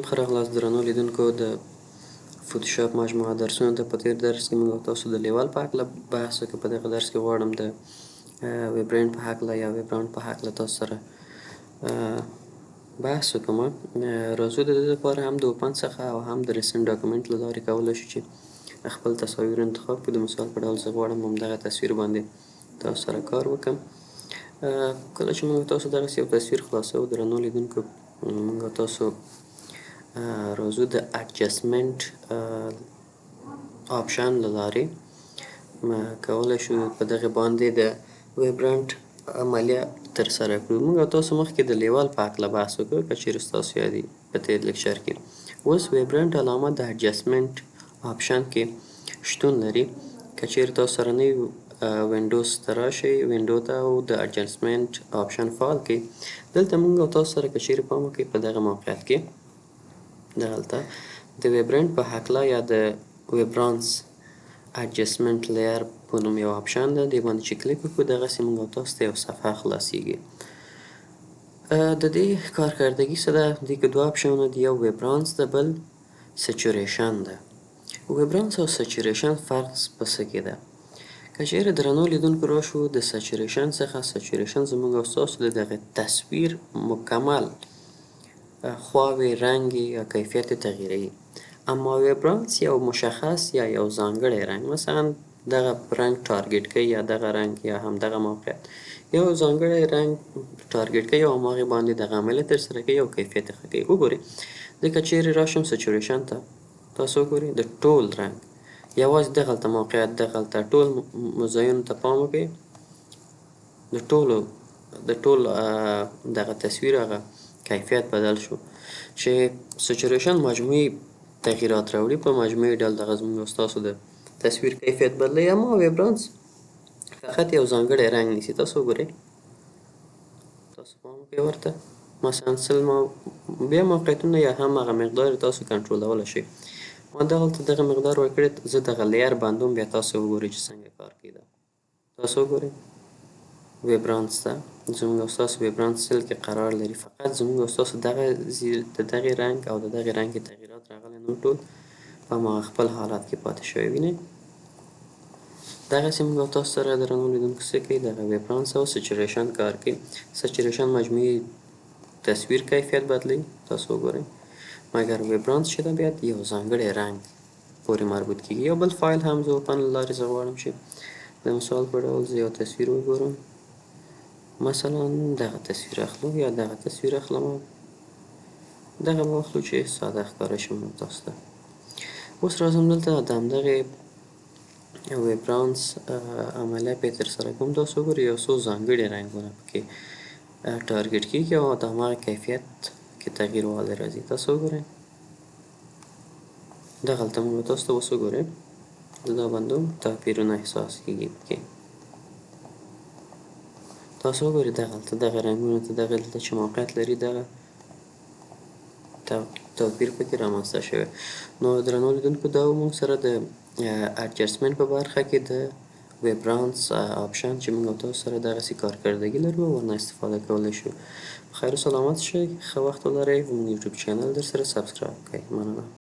ښه راغلاست درنو لیدونکو د فوتوشاپ مجموعه درسونو ته. په تېر درس کې موږ او تاسو د لیول په هکله بحث وکړو. په دغه درس کې غواړم د ویبرینټ په هکله یا ویبرانټ په هکله تاسو سره بحث وکړم. راځو د دې لپاره هم د اوپن څخه او هم د ریسنټ ډاکومنټ له لارې کولی شو چې خپل تصاویر انتخاب کړو. د مثال په ډول زه غواړم همدغه تصویر باندې تاسو سره کار وکړم. کله چې موږ تاسو دغسې یو تصویر خلاصوو درنو لیدونکو، موږ تاسو راځو د اډجسټمنټ آپشن له لارې کولی شو په دغه باندې د ویبرانټ عملیه ترسره کړو. موږ تاسو مخکې د لیول په هکله بحث وکړو که چیرې ستاسو یادي په تېر لیکچر کې. اوس ویبرانټ علامه د اډجسټمنټ آپشن کې شتون لري. که چیرې تاسو سره نه وي وینډوز ته راشئ، وینډو ته، او د اډجسټمنټ آپشن فعال کړئ. دلته موږ او تاسو سره که چیرې پام وکړئ په دغه موقعیت کې دلته د ویبرانټ په هکله یا د ویبرانس اډجسټمنټ لیر په نوم یو آپشن ده. دې باندې چې کلیک وکړو دغسې موږ او تاسو ته یو صفحه خلاصیږي. د دې کارکردګي څه ده؟ دې کې دوه آپشنونه دي، یو ویبرانس ده، بل سچوریشن ده. ویبرانس او سچوریشن فرق په څه کې ده؟ که چیرې درنو لیدونکو راشو د سچوریشن څخه، سچوریشن زموږ او ستاسو د دغه تصویر مکمل خواوې، رنګ یا کیفیت یې تغییروي. اما ویبرانس یو مشخص یا یو ځانګړی رنګ، مثلا دغه رنګ ټارګټ کوي یا دغه رنګ یا همدغه موقعیت یو ځانګړی رنګ ټارګټ کوي او هماغې باندې دغه عملیه ترسره کوي او کیفیت یې ښه کوي. وګورئ زه که چیرې راشم سچوریشن ته، تاسو وګورئ د ټول رنګ یوازې دغلته موقعیت، دغلته ټول ځایونو ته پام وکړئ، د ټول دغه تصویر هغه کیفیت بدل شو. چې سچوریشن مجموعي تغییرات راوړي، په مجموعي ډول دغه زموږ او ستاسو د تصویر کیفیت بدلوي. اما ویبرانس فقط یو ځانګړی رنګ نیسي. تاسو وګورئ، تاسو پام وکړئ ورته، مثلا بیا موقعیتونه یا هم هغه مقدار تاسو کنټرولولی شئ. ما دغلته دغه مقدار ورکړی، زه دغه لیر بندوم، بیا تاسو وګورئ چې څنګه کار کوي. تاسو وګورئ ویبرانس ته زموږ او ستاسو ویبرانس سیل کې قرار لري. فقط زموږ او ستاسو د دغې رنګ او د دغې رنګ کې تغییرات راغلی، نور ټول په هماغه خپل حالت کې پاتې شوی. وینئ دغسې موږ او تاسو سره درنو لیدونکو څه کوي، دغه ویبرانس او سچوریشن کار کوي. سچوریشن مجموعي تصویر کیفیت بدلوي، تاسو وګورئ، مګر ویبرانس چې ده بیا یو ځانګړی رنګ پورې مربوط کیږي. یو بل فایل هم زه اوپن له لارې زه غواړم چې د مثال په ډول زه یو تصویر وګورم. مثلا دغه تصویر اخلو یا دغه تصویر اخلم، دغه به واخلو چې ساده ښکاره شي موږ تاسو ته. اوس راځم دلته د همدغې ویبرانس عملیه پرې ترسره کوم. تاسو وګورئ یو څو ځانګړي رنګونه پکې ټارګټ کیږي او د هماغه کیفیت کې تغییر والی راځي. تاسو وګورئ دغلته موږ تاسو ته اوس وګورئ زه دا بندوم، توپیرونه احساس کیږي پکې. تاسو وګورئ دغلته دغه رنګونو ته دغلته چې موقعیت لري دغه توپیر پکې رامنځته شوی. نو درنو لیدونکو دا و موږ سره د اډجسټمنټ په برخه کې د ویبرانس آپشن چې موږ او تاسو سره دغسې کارکردګي لرو او ورنه استفاده کولی شو. خیر و سلامت شئ، ښه وخت ولرئ. زموږ یوټیوب چینل در سره سبسکرایب کړئ. مننه.